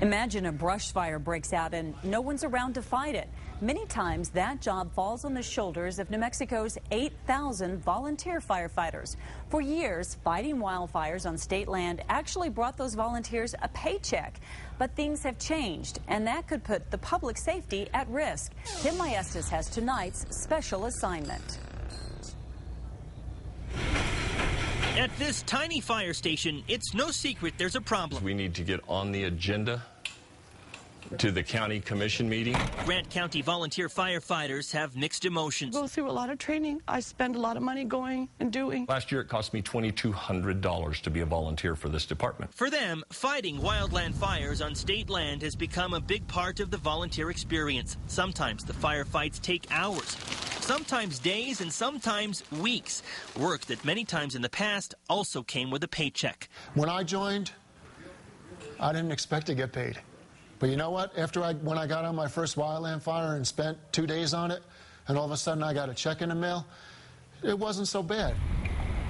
Imagine a brush fire breaks out and no one's around to fight it. Many times that job falls on the shoulders of New Mexico's 8,000 volunteer firefighters. For years, fighting wildfires on state land actually brought those volunteers a paycheck. But things have changed, and that could put the public safety at risk. Tim Maestas has tonight's special assignment. At this tiny fire station, it's no secret there's a problem. We need to get on the agenda to the county commission meeting. Grant County volunteer firefighters have mixed emotions. Go through a lot of training. I spend a lot of money going and doing. Last year it cost me $2,200 to be a volunteer for this department. For them, fighting wildland fires on state land has become a big part of the volunteer experience. Sometimes the firefights take hours, sometimes days, and sometimes weeks. Work that many times in the past also came with a paycheck. When I joined, I didn't expect to get paid. But you know what? When I got on my first wildland fire and spent 2 days on it, and all of a sudden I got a check in the mail, it wasn't so bad.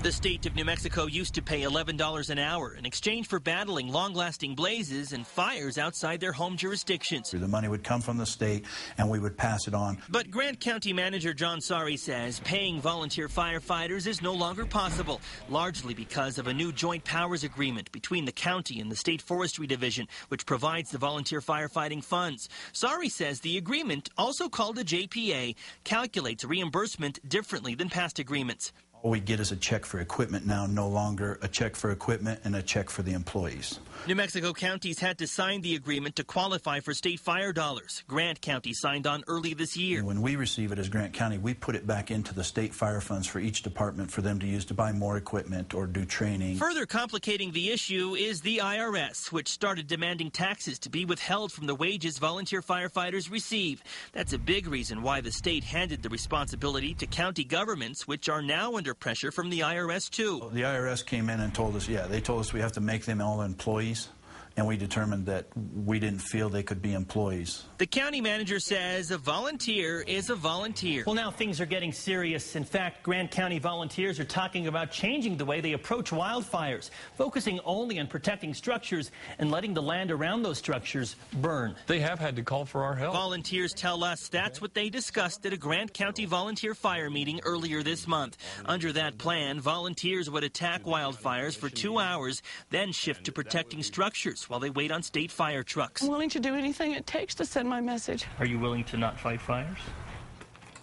The state of New Mexico used to pay $11 an hour in exchange for battling long-lasting blazes and fires outside their home jurisdictions. The money would come from the state, and we would pass it on. But Grant County Manager John Sari says paying volunteer firefighters is no longer possible, largely because of a new joint powers agreement between the county and the State Forestry Division, which provides the volunteer firefighting funds. Sari says the agreement, also called a JPA, calculates reimbursement differently than past agreements. All we get is a check for equipment now, no longer a check for equipment and a check for the employees. New Mexico counties had to sign the agreement to qualify for state fire dollars. Grant County signed on early this year. When we receive it as Grant County, we put it back into the state fire funds for each department for them to use to buy more equipment or do training. Further complicating the issue is the IRS, which started demanding taxes to be withheld from the wages volunteer firefighters receive. That's a big reason why the state handed the responsibility to county governments, which are now under pressure from the IRS too. The IRS came in and told us, they told us we have to make them all employees, and we determined that we didn't feel they could be employees. The county manager says a volunteer is a volunteer. Well, now things are getting serious. In fact, Grant County volunteers are talking about changing the way they approach wildfires, focusing only on protecting structures and letting the land around those structures burn. They have had to call for our help. Volunteers tell us that's what they discussed at a Grant County volunteer fire meeting earlier this month. Under that plan, volunteers would attack wildfires for 2 hours, then shift to protecting structures while they wait on state fire trucks. I'm willing to do anything it takes to send my message. Are you willing to not fight fires?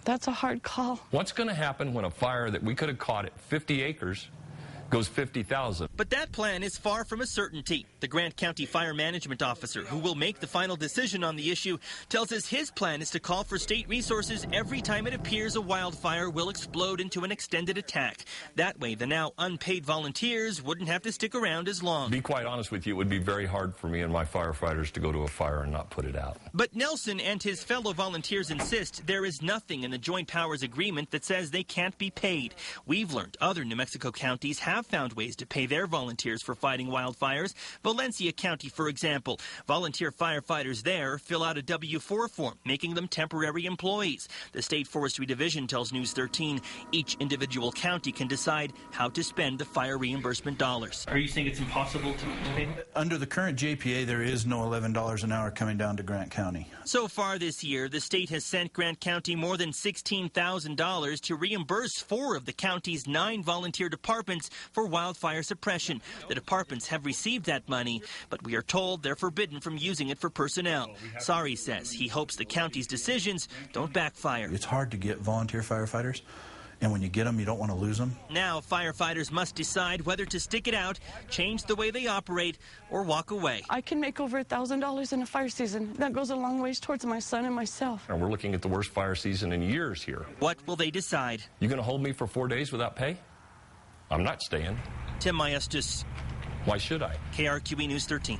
That's a hard call. What's going to happen when a fire that we could have caught at 50 acres goes 50,000? But that plan is far from a certainty. The Grant County Fire Management Officer, who will make the final decision on the issue, tells us his plan is to call for state resources every time it appears a wildfire will explode into an extended attack. That way, the now unpaid volunteers wouldn't have to stick around as long. To be quite honest with you, it would be very hard for me and my firefighters to go to a fire and not put it out. But Nelson and his fellow volunteers insist there is nothing in the Joint Powers Agreement that says they can't be paid. We've learned other New Mexico counties have found ways to pay their volunteers for fighting wildfires. Valencia County, for example. Volunteer firefighters there fill out a W-4 form, making them temporary employees. The State Forestry Division tells News 13 each individual county can decide how to spend the fire reimbursement dollars. Are you saying it's impossible to pay? Under the current JPA, there is no $11 an hour coming down to Grant County. So far this year, the state has sent Grant County more than $16,000 to reimburse 4 of the county's 9 volunteer departments for wildfire suppression. The departments have received that money, but we are told they're forbidden from using it for personnel. Sari says he hopes the county's decisions don't backfire. It's hard to get volunteer firefighters, and when you get them, you don't want to lose them. Now firefighters must decide whether to stick it out, change the way they operate, or walk away. I can make over $1,000 in a fire season. That goes a long ways towards my son and myself. And we're looking at the worst fire season in years here. What will they decide? You going to hold me for 4 days without pay? I'm not staying. Tim Maestas. Why should I? KRQE News 13.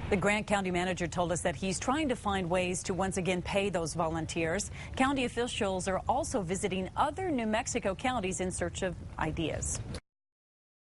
The Grant County manager told us that he's trying to find ways to once again pay those volunteers. County officials are also visiting other New Mexico counties in search of ideas.